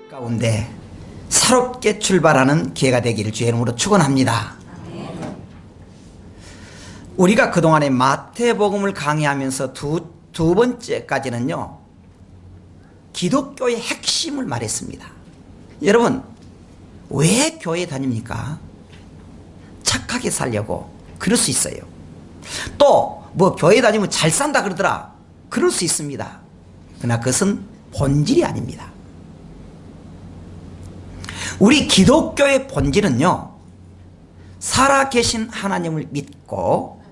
가운데 새롭게 출발하는 기회가 되기를 주의 이름으로 축원합니다. 우리가 그동안에 마태복음을 강의하면서 두 번째까지는요, 기독교의 핵심을 말했습니다. 여러분, 왜 교회 다닙니까? 착하게 살려고. 그럴 수 있어요. 또 뭐 교회 다니면 잘 산다 그러더라. 그럴 수 있습니다. 그러나 그것은 본질이 아닙니다. 우리 기독교의 본질은요, 살아계신 하나님을 믿고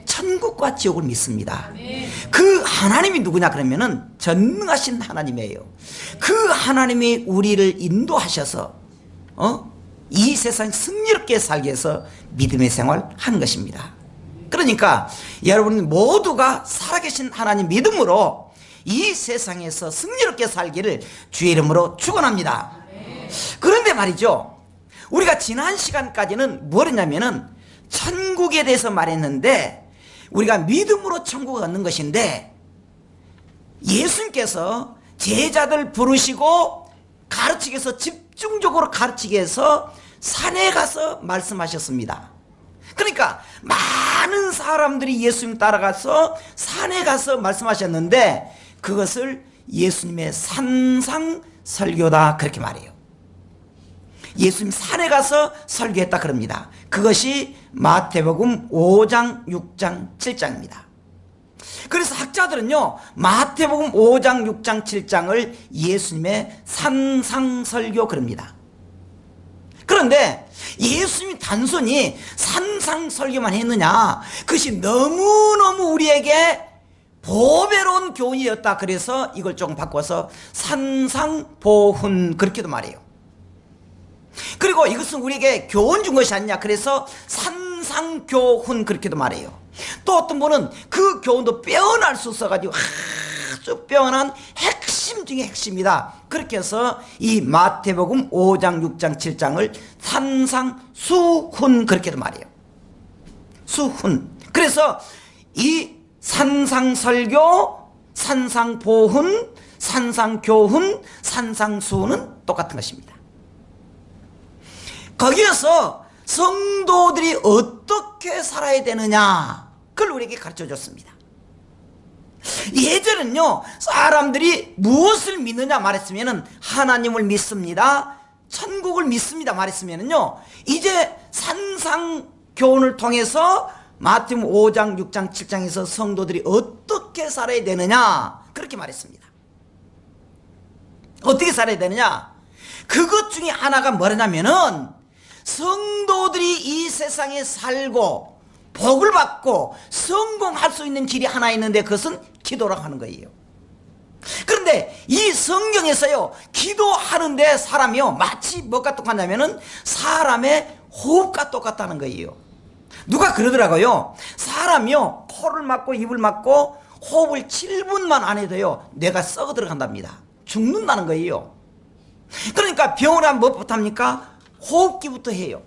천국과 지옥을 믿습니다. 그 하나님이 누구냐 그러면은 전능하신 하나님이에요. 그 하나님이 우리를 인도하셔서 이 세상 승리롭게 살기 위해서 믿음의 생활 하는 것입니다. 그러니까 여러분 모두가 살아계신 하나님 믿음으로 이 세상에서 승리롭게 살기를 주의 이름으로 축원합니다. 그런데 말이죠, 우리가 지난 시간까지는 뭘 했냐면은 천국에 대해서 말했는데, 우리가 믿음으로 천국을 얻는 것인데, 예수님께서 제자들 부르시고 가르치기 위해서, 집중적으로 가르치기 위해서 산에 가서 말씀하셨습니다. 그러니까 많은 사람들이 예수님 따라가서 산에 가서 말씀하셨는데, 그것을 예수님의 산상설교다 그렇게 말해요. 예수님 산에 가서 설교했다 그럽니다. 그것이 마태복음 5장, 6장, 7장입니다. 그래서 학자들은요, 마태복음 5장, 6장, 7장을 예수님의 산상설교 그럽니다. 그런데 예수님이 단순히 산상설교만 했느냐? 그것이 너무너무 우리에게 보배로운 교훈이었다. 그래서 이걸 조금 바꿔서 산상보훈 그렇게도 말해요. 그리고 이것은 우리에게 교훈 준 것이 아니냐, 그래서 산상교훈 그렇게도 말해요. 또 어떤 분은 그 교훈도 빼어날 수 있어가지고 아주 빼어난 핵심 중에 핵심이다 그렇게 해서 이 마태복음 5장 6장 7장을 산상수훈 그렇게도 말해요. 수훈. 그래서 이 산상설교, 산상보훈, 산상교훈, 산상수훈은 똑같은 것입니다. 거기에서 성도들이 어떻게 살아야 되느냐, 그걸 우리에게 가르쳐 줬습니다. 예전에는요, 사람들이 무엇을 믿느냐 말했으면은 하나님을 믿습니다, 천국을 믿습니다 말했으면은요, 이제 산상교훈을 통해서 마태복음 5장, 6장, 7장에서 성도들이 어떻게 살아야 되느냐 그렇게 말했습니다. 어떻게 살아야 되느냐, 그것 중에 하나가 뭐냐면은 성도들이 이 세상에 살고 복을 받고 성공할 수 있는 길이 하나 있는데, 그것은 기도라고 하는 거예요. 그런데 이 성경에서요, 기도하는데 사람이요, 마치 뭐가 똑같냐면은 사람의 호흡과 똑같다는 거예요. 누가 그러더라고요. 사람이요, 코를 막고 입을 막고 호흡을 7분만 안 해도요, 뇌가 썩어 들어간답니다. 죽는다는 거예요. 그러니까 병을 하면 무엇부터 합니까? 호흡기부터 해요.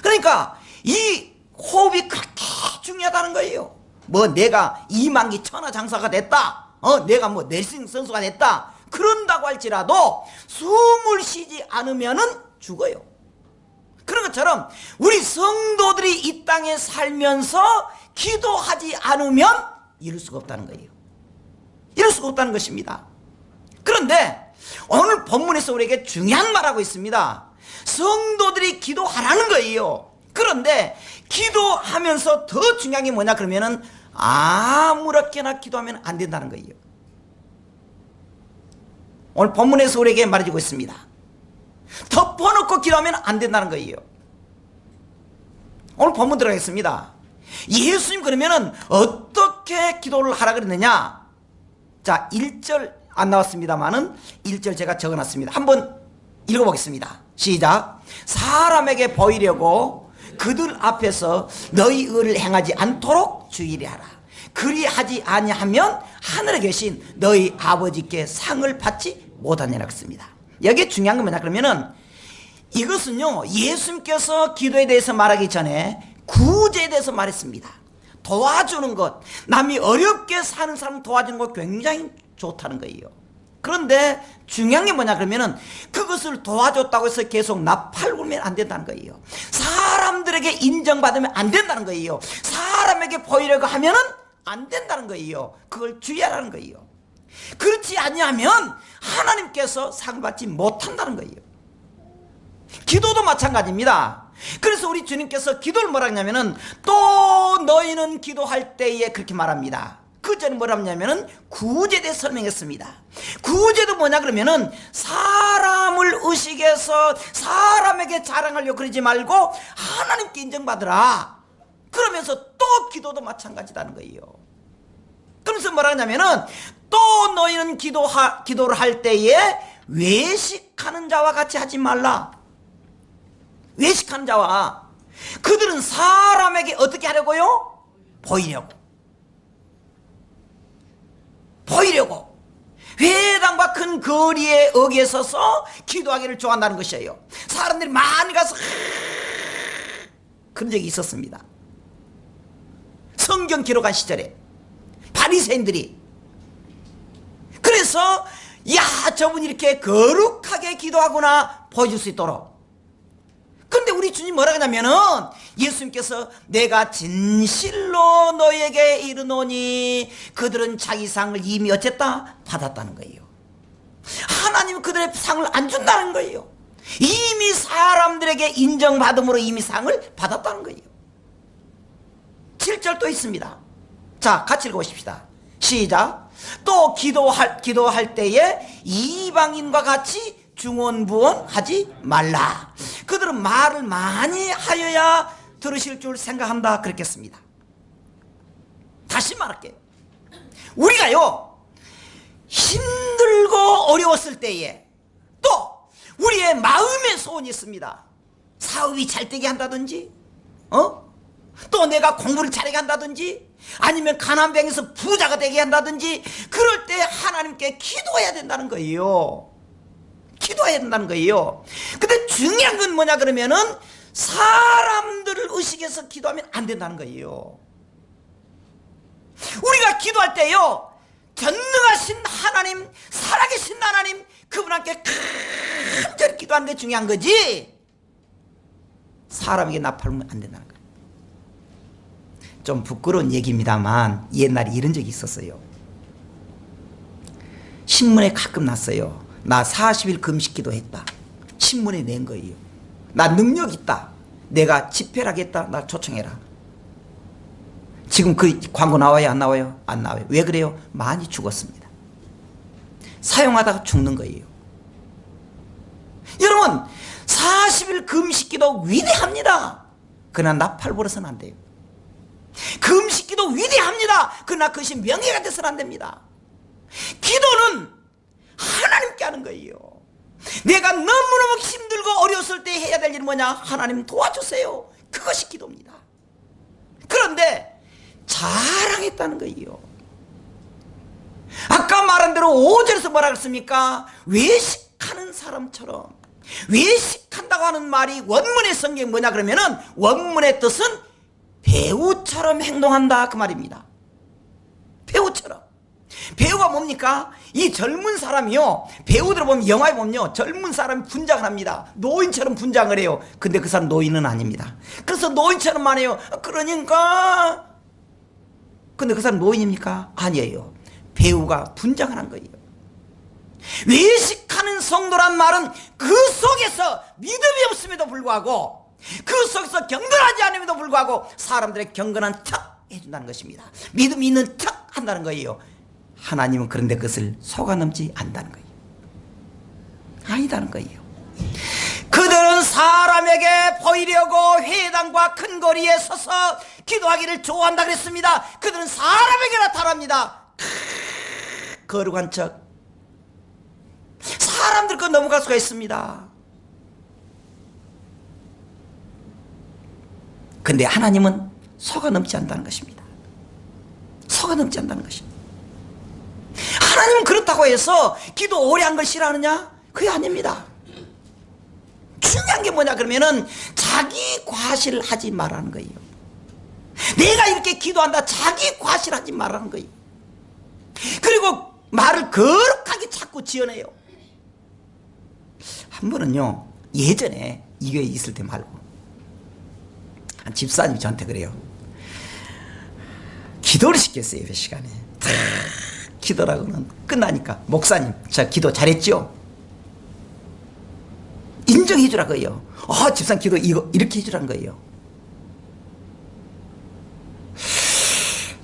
그러니까 이 호흡이 그렇게 중요하다는 거예요. 뭐 내가 이만기 천하장사가 됐다, 내가 뭐 넬슨 선수가 됐다 그런다고 할지라도 숨을 쉬지 않으면은 죽어요. 그런 것처럼 우리 성도들이 이 땅에 살면서 기도하지 않으면 이룰 수가 없다는 거예요. 이룰 수가 없다는 것입니다. 그런데 오늘 본문에서 우리에게 중요한 말하고 있습니다. 성도들이 기도하라는 거예요. 그런데 기도하면서 더 중요한 게 뭐냐 그러면은 아무렇게나 기도하면 안 된다는 거예요. 오늘 본문에서 우리에게 말해주고 있습니다. 덮어놓고 기도하면 안 된다는 거예요. 오늘 본문 들어가겠습니다. 예수님 그러면은 어떻게 기도를 하라 그랬느냐? 자, 1절 안 나왔습니다만은 1절 제가 적어놨습니다. 한번 읽어보겠습니다. 시작. 사람에게 보이려고 그들 앞에서 너희 의를 행하지 않도록 주의를 하라. 그리하지 아니하면 하늘에 계신 너희 아버지께 상을 받지 못하느니라 했습니다. 여기 중요한 건 뭐냐 그러면은, 이것은요, 예수님께서 기도에 대해서 말하기 전에 구제에 대해서 말했습니다. 도와주는 것, 남이 어렵게 사는 사람 도와주는 것 굉장히 좋다는 거예요. 그런데 중요한 게 뭐냐 그러면은 그것을 도와줬다고 해서 계속 나팔굴면 안 된다는 거예요. 사람들에게 인정받으면 안 된다는 거예요. 사람에게 보이려고 하면은 안 된다는 거예요. 그걸 주의하라는 거예요. 그렇지 않냐면 하나님께서 상 받지 못한다는 거예요. 기도도 마찬가지입니다. 그래서 우리 주님께서 기도를 뭐라 하냐면은 또 너희는 기도할 때에 그렇게 말합니다. 그 전에 뭐라 하냐면은 구제에 대해 설명했습니다. 구제도 뭐냐 그러면은 사람을 의식해서 사람에게 자랑하려고 그러지 말고 하나님께 인정받으라. 그러면서 또 기도도 마찬가지라는 거예요. 그러면서 뭐라 하냐면은 또 너희는 기도를 할 때에 외식하는 자와 같이 하지 말라. 외식하는 자와, 그들은 사람에게 어떻게 하려고요? 보이려고 회당과 큰 거리에 어귀에 서서 기도하기를 좋아한다는 것이에요. 사람들이 많이 가서 그런 적이 있었습니다. 성경 기록한 시절에 바리새인들이, 그래서 야 저분이 이렇게 거룩하게 기도하구나 보여줄 수 있도록. 근데 우리 주님 뭐라 하냐면은 예수님께서 내가 진실로 너에게 이르노니 그들은 자기 상을 이미 어쨌다? 받았다는 거예요. 하나님은 그들의 상을 안 준다는 거예요. 이미 사람들에게 인정받음으로 이미 상을 받았다는 거예요. 7절 또 있습니다. 자, 같이 읽어보십시다. 시작. 또 기도할 때에 이방인과 같이 중언부언하지 말라. 그들은 말을 많이 하여야 들으실 줄 생각한다 그랬겠습니다. 다시 말할게요. 우리가요 힘들고 어려웠을 때에 또 우리의 마음의 소원이 있습니다. 사업이 잘 되게 한다든지 또 내가 공부를 잘하게 한다든지 아니면 가난병에서 부자가 되게 한다든지, 그럴 때 하나님께 기도해야 된다는 거예요. 기도해야 된다는 거예요. 근데 중요한 건 뭐냐 그러면은 사람들을 의식해서 기도하면 안 된다는 거예요. 우리가 기도할 때요 전능하신 하나님, 살아계신 하나님, 그분께 간절히 기도하는 게 중요한 거지 사람에게 나팔면 안 된다는 거예요. 좀 부끄러운 얘기입니다만 옛날에 이런 적이 있었어요. 신문에 가끔 났어요. 나 40일 금식기도 했다. 신문에 낸 거예요. 나 능력 있다. 내가 집회를 하겠다. 나 초청해라. 지금 그 광고 나와요? 안 나와요? 안 나와요. 왜 그래요? 많이 죽었습니다. 사용하다가 죽는 거예요. 여러분 40일 금식기도 위대합니다. 그러나 나팔 불어서는 안 돼요. 금식기도 위대합니다. 그러나 그것이 명예가 돼서는 안 됩니다. 기도는 하나님께 하는 거예요. 내가 너무너무 힘들고 어려웠을 때 해야 될 일은 뭐냐? 하나님 도와주세요. 그것이 기도입니다. 그런데 자랑했다는 거예요. 아까 말한 대로 5절에서 뭐라 그랬습니까? 외식하는 사람처럼. 외식한다고 하는 말이 원문의 성경이 뭐냐 그러면은 원문의 뜻은 배우처럼 행동한다 그 말입니다. 배우처럼. 배우가 뭡니까? 이 젊은 사람이요, 배우들 보면 영화에 보면요 젊은 사람이 분장을 합니다. 노인처럼 분장을 해요. 근데 그 사람 노인은 아닙니다. 그래서 노인처럼만 해요. 그러니까 근데 그 사람 노인입니까? 아니에요. 배우가 분장을 한 거예요. 외식하는 성도란 말은 그 속에서 믿음이 없음에도 불구하고, 그 속에서 경건하지 않음에도 불구하고 사람들의 경건한 척 해준다는 것입니다. 믿음이 있는 척 한다는 거예요. 하나님은 그런데 그것을 속아넘지 않는다는 거예요. 아니다는 거예요. 그들은 사람에게 보이려고 회당과 큰 거리에 서서 기도하기를 좋아한다 그랬습니다. 그들은 사람에게 나타납니다. 거룩한 척. 사람들 거 넘어갈 수가 있습니다. 근데 하나님은 속아넘지 않는다는 것입니다. 속아넘지 않는다는 것입니다. 하나님은 그렇다고 해서 기도 오래 한 걸 싫어하느냐? 그게 아닙니다. 중요한 게 뭐냐 그러면은 자기 과시를 하지 말라는 거예요. 자기에게 기도한다. 자기 과실하지 말라는 거예요. 그리고 말을 거룩하게 자꾸 지어내요. 한 번은요, 예전에 이 교회에 있을 때 말고 한 집사님이 저한테 그래요. 기도를 시켰어요. 예배 시간에 기도라고는 끝나니까, 목사님 저 기도 잘했죠? 인정해 주라고요. 집사님 기도 이거 이렇게 해주라는 거예요.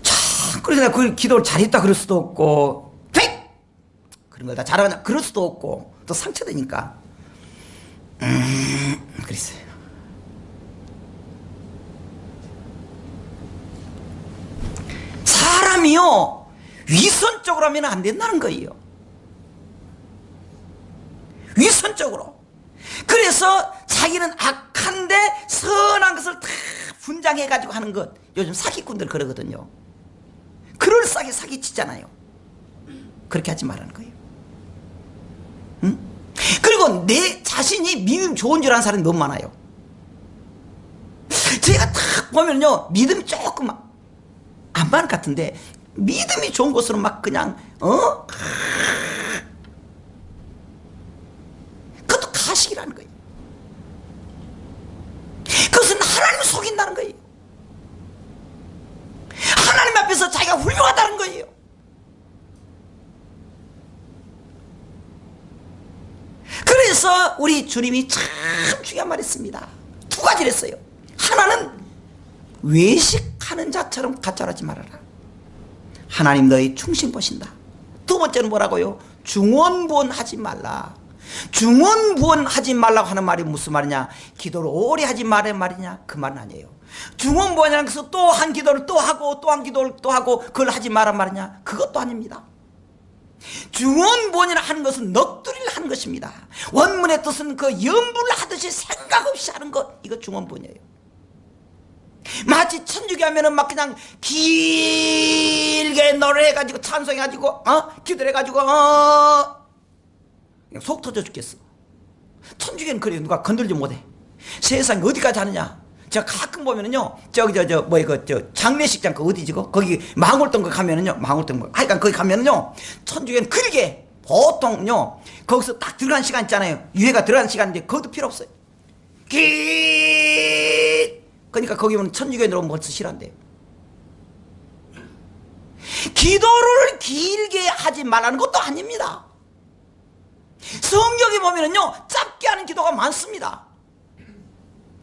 자, 그래서 내가 그 기도를 잘했다 그럴 수도 없고, 그런 걸 다 잘하냐 그럴 수도 없고, 또 상처되니까 그랬어요. 사람이요, 위선적으로 하면 안 된다는 거예요. 위선적으로. 그래서 자기는 악한데 선한 것을 다 분장해가지고 하는 것, 요즘 사기꾼들 그러거든요. 그럴싸하게 사기치잖아요. 그렇게 하지 말라는 거예요. 응? 그리고 내 자신이 믿음 좋은 줄 아는 사람이 너무 많아요. 제가 딱 보면요, 믿음이 조금 안 많을 것 같은데, 믿음이 좋은 곳으로 막 그냥 그것도 가식이라는 거예요. 그것은 하나님을 속인다는 거예요. 하나님 앞에서 자기가 훌륭하다는 거예요. 그래서 우리 주님이 참 중요한 말 했습니다. 두 가지를 했어요. 하나는 외식하는 자처럼 가짜하지 말아라. 하나님 너희 충신 보신다. 두 번째는 뭐라고요? 중언부언하지 말라. 중언부언하지 말라고 하는 말이 무슨 말이냐? 기도를 오래 하지 말라는 말이냐? 그 말은 아니에요. 중언부언이라는 것은 또 한 기도를 또 하고 또 한 기도를 또 하고 그걸 하지 말란 말이냐? 그것도 아닙니다. 중언부언이라 하는 것은 넋두리를 하는 것입니다. 원문의 뜻은 그 염불을 하듯이 생각 없이 하는 것, 이거 중언부언이에요. 마치 천주교 하면은 막 그냥 길게 노래해가지고 찬송해가지고 기도를 해가지고 그냥 속 터져 죽겠어. 천주교는 그래요. 누가 건들지 못해. 세상에 어디까지 하느냐. 제가 가끔 보면은요, 장례식장 그 어디지? 거기 망월동 가면은요, 하여간 거기 가면은요, 천주교는 그렇게 보통요, 거기서 딱 들어간 시간 있잖아요. 유해가 들어간 시간인데 그것도 필요 없어요. 그러니까 거기 오면 천주교인들 오면 벌써 싫어한대요. 기도를 길게 하지 말라는 것도 아닙니다. 성경에 보면은요, 짧게 하는 기도가 많습니다.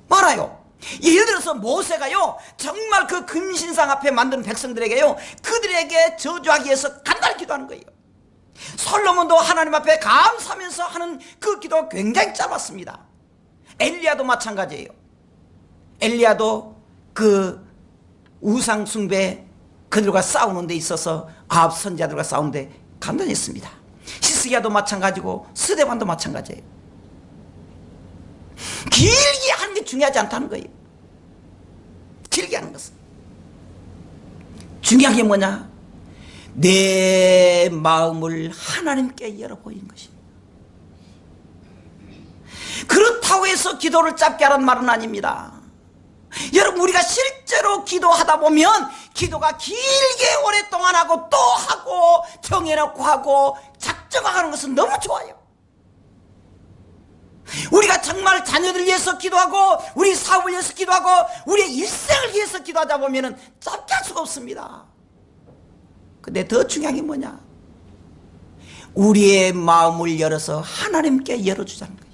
많아요. 예를 들어서 모세가요, 정말 그 금신상 앞에 만든 백성들에게요, 그들에게 저주하기 위해서 간단히 기도하는 거예요. 솔로몬도 하나님 앞에 감사하면서 하는 그 기도가 굉장히 짧았습니다. 엘리야도 마찬가지예요. 엘리야도 그 우상 숭배 그들과 싸우는 데 있어서 아합 선지자들과 싸우는데 간단히 했습니다. 히스기야도 마찬가지고 스데반도 마찬가지예요. 길게 하는 게 중요하지 않다는 거예요. 길게 하는 것은 중요한 게 뭐냐? 내 마음을 하나님께 열어보이는 것입니다. 그렇다고 해서 기도를 짧게 하라는 말은 아닙니다. 여러분, 우리가 실제로 기도하다 보면 기도가 길게 오랫동안 하고 또 하고 정해놓고 하고 작정하는 것은 너무 좋아요. 우리가 정말 자녀들 위해서 기도하고 우리 사업을 위해서 기도하고 우리의 일생을 위해서 기도하다 보면 짧게 할 수가 없습니다. 근데 더 중요한 게 뭐냐? 우리의 마음을 열어서 하나님께 열어주자는 거예요.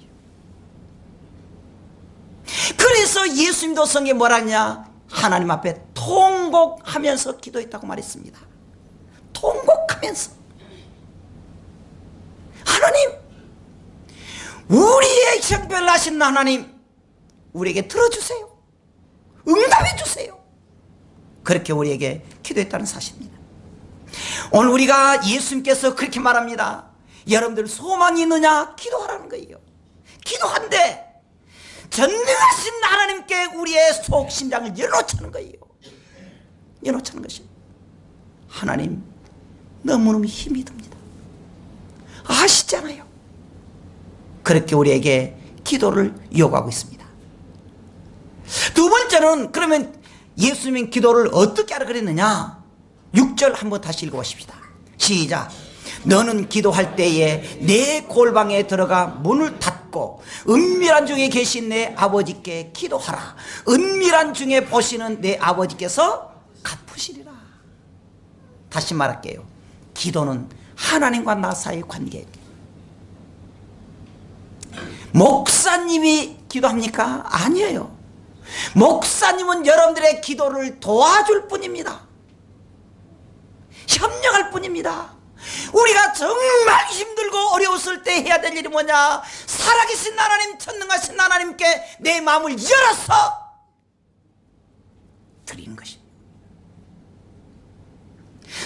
그래서 예수님도 성경에 뭐라 하냐? 하나님 앞에 통곡하면서 기도했다고 말했습니다. 통곡하면서. 하나님, 우리의 형별나신 하나님, 우리에게 들어주세요. 응답해 주세요. 그렇게 우리에게 기도했다는 사실입니다. 오늘 우리가 예수님께서 그렇게 말합니다. 여러분들 소망이 있느냐? 기도하라는 거예요. 기도한데 전능하신 하나님께 우리의 속 심장을 열어놓자는 거예요. 열어놓자는 것이. 하나님, 너무너무 힘이 듭니다. 아시잖아요. 그렇게 우리에게 기도를 요구하고 있습니다. 두 번째는, 그러면 예수님은 기도를 어떻게 하라 그랬느냐? 6절 한번 다시 읽어보십시다. 시작. 너는 기도할 때에 내 골방에 들어가 문을 닫고 은밀한 중에 계신 내 아버지께 기도하라. 은밀한 중에 보시는 내 아버지께서 갚으시리라. 다시 말할게요. 기도는 하나님과 나 사이의 관계. 목사님이 기도합니까? 아니에요. 목사님은 여러분들의 기도를 도와줄 뿐입니다. 협력할 뿐입니다. 우리가 정말 힘들고 어려웠을 때 해야 될 일이 뭐냐? 살아계신 하나님, 전능하신 하나님께 내 마음을 열어서 드리는 것입니다.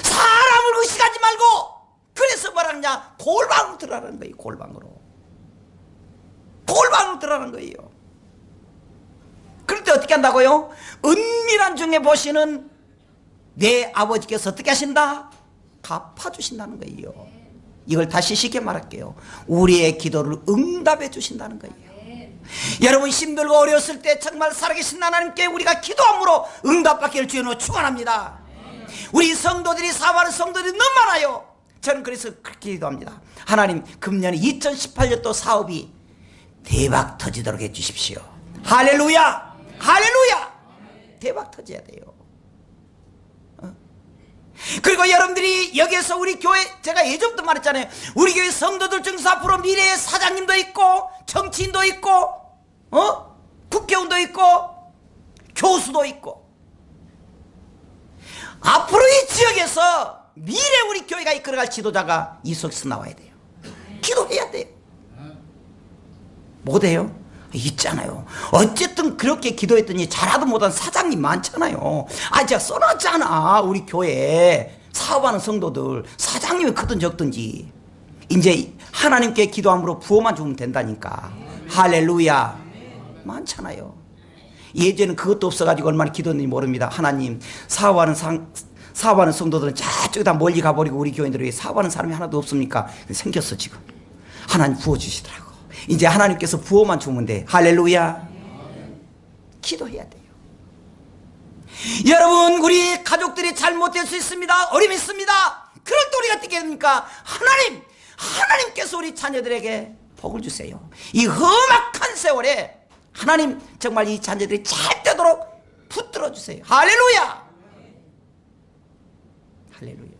사람을 의식하지 말고, 그래서 뭐라냐? 골방으로 들어가는 거예요. 골방으로 들어가는 거예요. 그럴 때 어떻게 한다고요? 은밀한 중에 보시는 내 아버지께서 어떻게 하신다? 갚아주신다는 거예요. 이걸 다시 쉽게 말할게요. 우리의 기도를 응답해 주신다는 거예요. 여러분 힘들고 어려웠을 때 정말 살아계신 하나님께 우리가 기도함으로 응답받기를 주여 축원합니다. 우리 성도들이 사모하는 성도들이 너무 많아요. 저는 그래서 그렇게 기도합니다. 하나님, 금년에 2018년도 사업이 대박 터지도록 해주십시오. 할렐루야! 할렐루야! 대박 터져야 돼요. 그리고 여러분들이 여기에서 우리 교회, 제가 예전부터 말했잖아요. 우리 교회 성도들 중에서 앞으로 미래의 사장님도 있고 정치인도 있고 국회의원도 있고 교수도 있고, 앞으로 이 지역에서 미래 우리 교회가 이끌어갈 지도자가 이 속에서 나와야 돼요. 기도해야 돼요. 못해요? 있잖아요. 어쨌든 그렇게 기도했더니 잘하도 못한 사장님 많잖아요. 제가 써놨잖아. 우리 교회에 사업하는 성도들 사장님이 크든 적든지 이제 하나님께 기도함으로 부어만 주면 된다니까. 할렐루야. 많잖아요. 예전엔 그것도 없어가지고 얼마나 기도했는지 모릅니다. 하나님, 사업하는 성도들은 저쪽에다 멀리 가버리고 우리 교인들을 위해 사업하는 사람이 하나도 없습니까? 생겼어 지금. 하나님 부어주시더라고. 이제 하나님께서 부어만 주면 돼. 할렐루야. 기도해야 돼요. 여러분, 우리 가족들이 잘못될 수 있습니다. 어림이 있습니다. 그럴 때 우리가 어떻게 됩니까? 하나님께서 우리 자녀들에게 복을 주세요. 이 험악한 세월에 하나님 정말 이 자녀들이 잘 되도록 붙들어 주세요. 할렐루야. 할렐루야.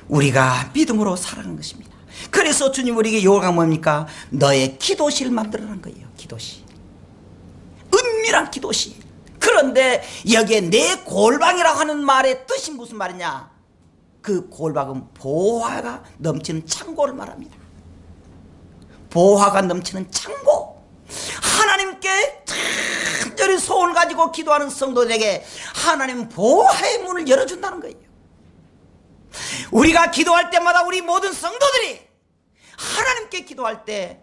우리가 믿음으로 살아가는 것입니다. 그래서 주님 우리에게 요구한 뭡니까? 너의 기도실 만들어라는 거예요. 기도실. 은밀한 기도실. 그런데 여기에 내 골방이라고 하는 말의 뜻이 무슨 말이냐? 그 골방은 보화가 넘치는 창고를 말합니다. 보화가 넘치는 창고. 하나님께 간절히 소원을 가지고 기도하는 성도들에게 하나님 보화의 문을 열어준다는 거예요. 우리가 기도할 때마다 우리 모든 성도들이 하나님께 기도할 때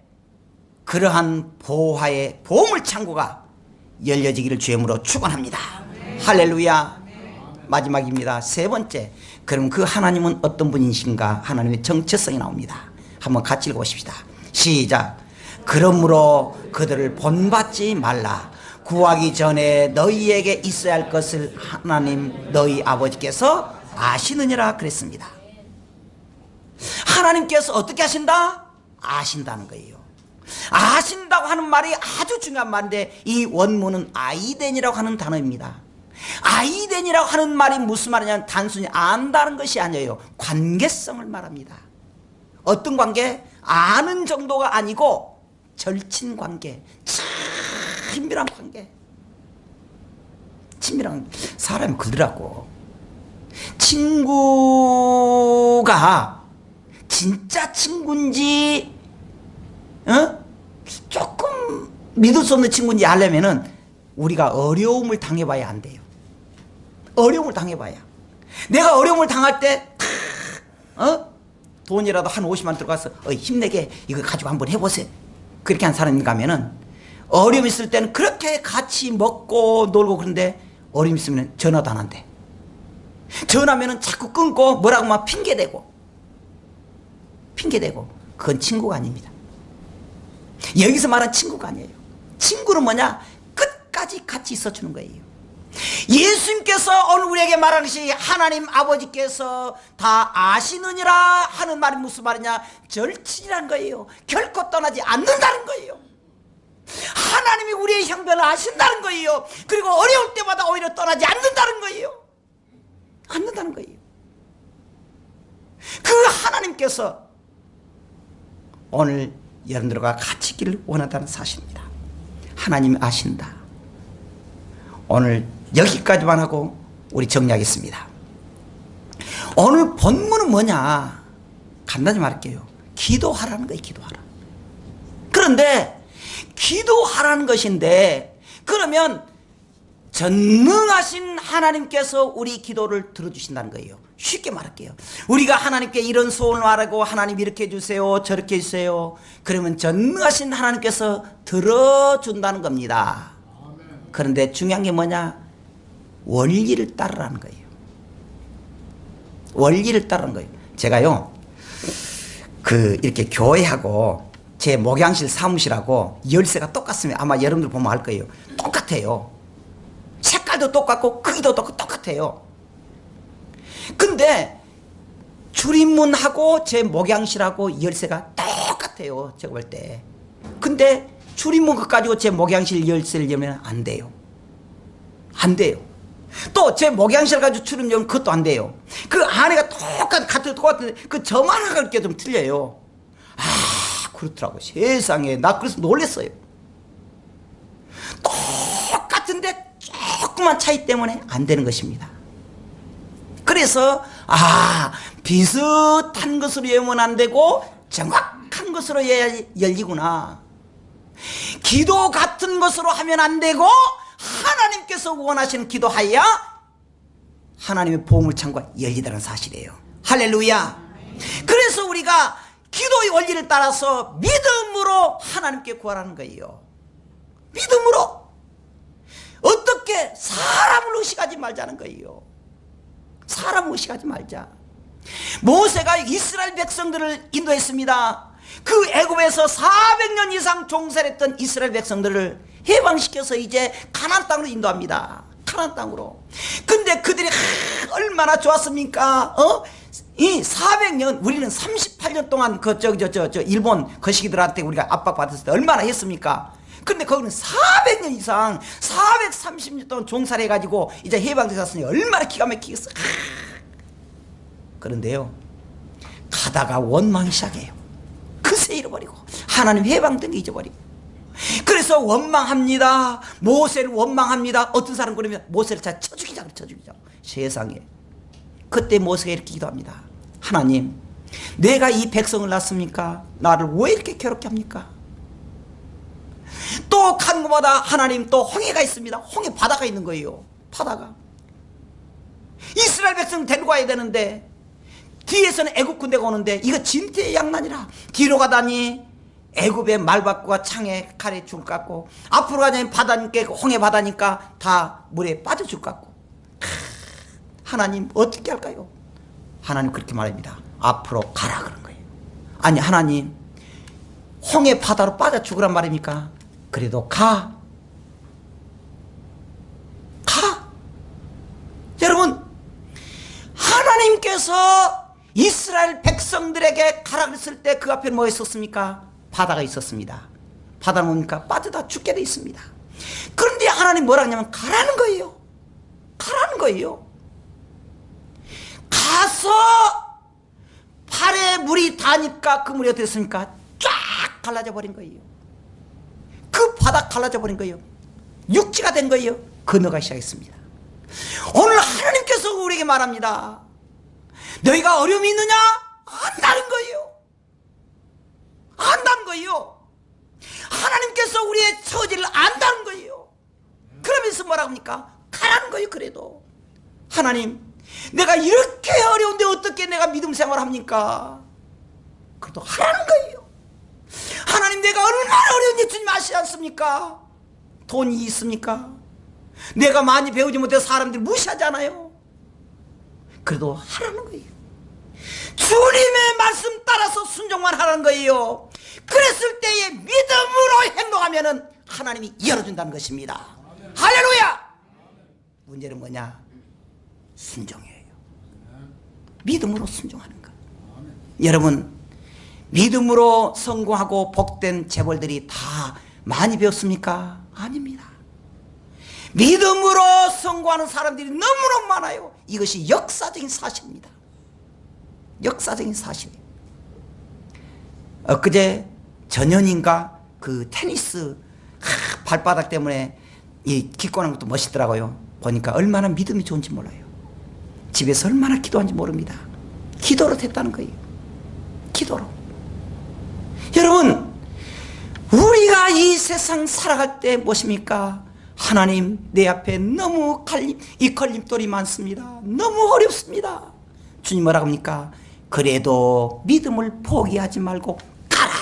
그러한 보화의 보물 창고가 열려지기를 주님으로 축원합니다. 할렐루야. 마지막입니다. 세 번째, 그럼 그 하나님은 어떤 분이신가? 하나님의 정체성이 나옵니다. 한번 같이 읽어보십시다. 시작. 그러므로 그들을 본받지 말라. 구하기 전에 너희에게 있어야 할 것을 하나님 너희 아버지께서 아시느니라 그랬습니다. 하나님께서 어떻게 하신다? 아신다는 거예요. 아신다고 하는 말이 아주 중요한 말인데, 이 원문은 아이덴이라고 하는 단어입니다. 아이덴이라고 하는 말이 무슨 말이냐면 단순히 안다는 것이 아니에요. 관계성을 말합니다. 어떤 관계? 아는 정도가 아니고 절친 관계, 친밀한 관계. 친밀한 사람이 그러더라고. 친구가 진짜 친구인지 조금 믿을 수 없는 친구인지 알려면은 우리가 어려움을 당해봐야 안 돼요. 어려움을 당해봐야. 내가 어려움을 당할 때 돈이라도 한 50만 들어가서 힘내게 이거 가지고 한번 해보세요. 그렇게 한 사람인가 하면은, 어려움 있을 때는 그렇게 같이 먹고 놀고, 그런데 어려움 있으면 전화도 안 한대. 전화하면은 자꾸 끊고 뭐라고 막 핑계대고. 그건 친구가 아닙니다. 여기서 말한 친구가 아니에요. 친구는 뭐냐? 끝까지 같이 있어주는 거예요. 예수님께서 오늘 우리에게 말하듯이 하나님 아버지께서 다 아시느니라 하는 말이 무슨 말이냐? 절친이라는 거예요. 결코 떠나지 않는다는 거예요. 하나님이 우리의 형편을 아신다는 거예요. 그리고 어려울 때마다 오히려 떠나지 않는다는 거예요. 않는다는 거예요. 그 하나님께서 오늘 여러분들과 같이 있기를 원한다는 사실입니다. 하나님이 아신다. 오늘 여기까지만 하고 우리 정리하겠습니다. 오늘 본문은 뭐냐? 간단히 말할게요. 기도하라는 거예요. 기도하라. 그런데 기도하라는 것인데, 그러면 전능하신 하나님께서 우리 기도를 들어주신다는 거예요. 쉽게 말할게요. 우리가 하나님께 이런 소원을 말하고 하나님 이렇게 해주세요, 저렇게 해주세요. 그러면 전능하신 하나님께서 들어준다는 겁니다. 그런데 중요한 게 뭐냐? 원리를 따르라는 거예요. 원리를 따르는 거예요. 제가요, 이렇게 교회하고 제 목양실 사무실하고 열쇠가 똑같습니다. 아마 여러분들 보면 알 거예요. 똑같아요. 색깔도 똑같고 크기도 똑같아요. 근데 출입문하고 제 목양실하고 열쇠가 똑같아요. 제가 볼 때. 근데 출입문 가지고 제 목양실 열쇠를 열면 안 돼요. 안 돼요. 또 제 목양실 가지고 출입문 열면 그것도 안 돼요. 그 안에가 똑같은데 그 점 하나가 좀 틀려요. 그렇더라고. 세상에, 나 그래서 놀랬어요. 똑같은데 조그만 차이 때문에 안 되는 것입니다. 그래서 비슷한 것으로 열면 안 되고 정확한 것으로 해야 열리구나. 기도 같은 것으로 하면 안 되고 하나님께서 원하시는 기도하여 하나님의 보물창고가 열리다는 사실이에요. 할렐루야. 그래서 우리가 기도의 원리를 따라서 믿음으로 하나님께 구하라는 거예요. 믿음으로. 어떻게? 사람을 의식하지 말자는 거예요. 사람을 의식하지 말자. 모세가 이스라엘 백성들을 인도했습니다. 그 애굽에서 400년 이상 종살했던 이스라엘 백성들을 해방시켜서 이제 가나안 땅으로 인도합니다. 가나안 땅으로. 근데 그들이 얼마나 좋았습니까? 이 400년, 우리는 38년 동안 일본 거시기들한테 우리가 압박받았을 때 얼마나 했습니까? 근데 거기는 400년 이상 430년 동안 종살해가지고 이제 해방되셨으니 얼마나 기가 막히겠어. 그런데요, 가다가 원망이 시작해요. 그새 잃어버리고 하나님 해방된 게 잊어버리고. 그래서 원망합니다. 모세를 원망합니다. 어떤 사람 그러면 모세를 다 쳐죽이자고. 세상에. 그때 모세가 이렇게 기도합니다. 하나님, 내가 이 백성을 낳습니까? 나를 왜 이렇게 괴롭게 합니까? 또 간 곳마다 하나님 또 홍해가 있습니다. 홍해 바다가 있는 거예요. 바다가. 이스라엘 백성 데리고 가야 되는데 뒤에서는 애굽 군대가 오는데 이거 진퇴양난이라. 뒤로 가다니 애굽의 말밭과 창에 칼에 죽을 것 같고, 앞으로 가자니 바다니까 홍해 바다니까 다 물에 빠져 죽을 것 같고. 하나님 어떻게 할까요? 하나님 그렇게 말합니다. 앞으로 가라 그런 거예요. 아니, 하나님 홍해 바다로 빠져 죽으란 말입니까? 그래도 가. 여러분, 하나님께서 이스라엘 백성들에게 가라 그랬을 때 그 앞에 뭐 있었습니까? 바다가 있었습니다. 바다는 뭡니까? 빠져다 죽게 돼 있습니다. 그런데 하나님 뭐라 하냐면 가라는 거예요. 가라는 거예요. 가서 발에 물이 닿으니까 그 물이 어떻게 됐습니까? 쫙 갈라져 버린 거예요. 그 바닥 갈라져 버린 거예요. 육지가 된 거예요. 건너가 시작했습니다. 오늘 하나님께서 우리에게 말합니다. 너희가 어려움이 있느냐? 안다는 거예요. 안다는 거예요. 하나님께서 우리의 처지를 안다는 거예요. 그러면서 뭐라고 합니까? 가라는 거예요. 그래도 하나님, 내가 이렇게 어려운데 어떻게 내가 믿음 생활을 합니까? 그래도 하라는 거예요. 하나님, 내가 얼마나 어려운지 주님 아시지 않습니까? 돈이 있습니까? 내가 많이 배우지 못해서 사람들이 무시하잖아요. 그래도 하라는 거예요. 주님의 말씀 따라서 순종만 하라는 거예요. 그랬을 때에 믿음으로 행동하면은 하나님이 열어준다는 것입니다. 할렐루야! 문제는 뭐냐? 순종이에요. 믿음으로 순종하는 것. 여러분, 믿음으로 성공하고 복된 재벌들이 다 많이 배웠습니까? 아닙니다. 믿음으로 성공하는 사람들이 너무너무 많아요. 이것이 역사적인 사실입니다. 역사적인 사실이에요. 엊그제 전현인가 그 테니스 발바닥 때문에 이 기권한 것도 멋있더라고요. 보니까 얼마나 믿음이 좋은지 몰라요. 집에서 얼마나 기도한지 모릅니다. 기도로 됐다는 거예요. 기도로. 여러분, 우리가 이 세상 살아갈 때 무엇입니까? 하나님, 내 앞에 너무 이 걸림돌이 많습니다. 너무 어렵습니다. 주님 뭐라고 합니까? 그래도 믿음을 포기하지 말고 가라,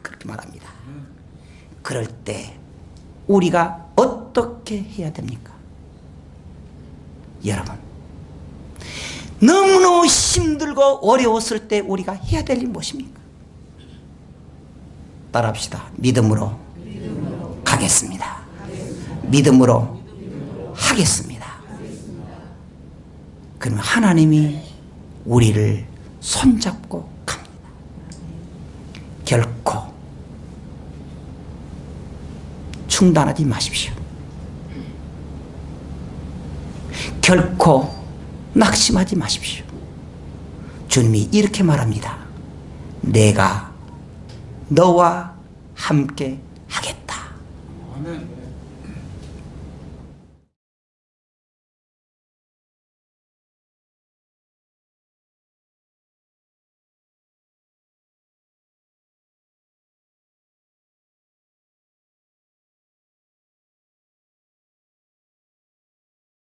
그렇게 말합니다. 그럴 때 우리가 어떻게 해야 됩니까? 여러분, 너무너무 힘들고 어려웠을 때 우리가 해야 될 일 무엇입니까? 따라합시다. 믿음으로 가겠습니다. 믿음으로 하겠습니다. 그러면 하나님이 우리를 손잡고 갑니다. 결코 중단하지 마십시오. 결코 낙심하지 마십시오. 주님이 이렇게 말합니다. 내가 너와 함께 하겠다.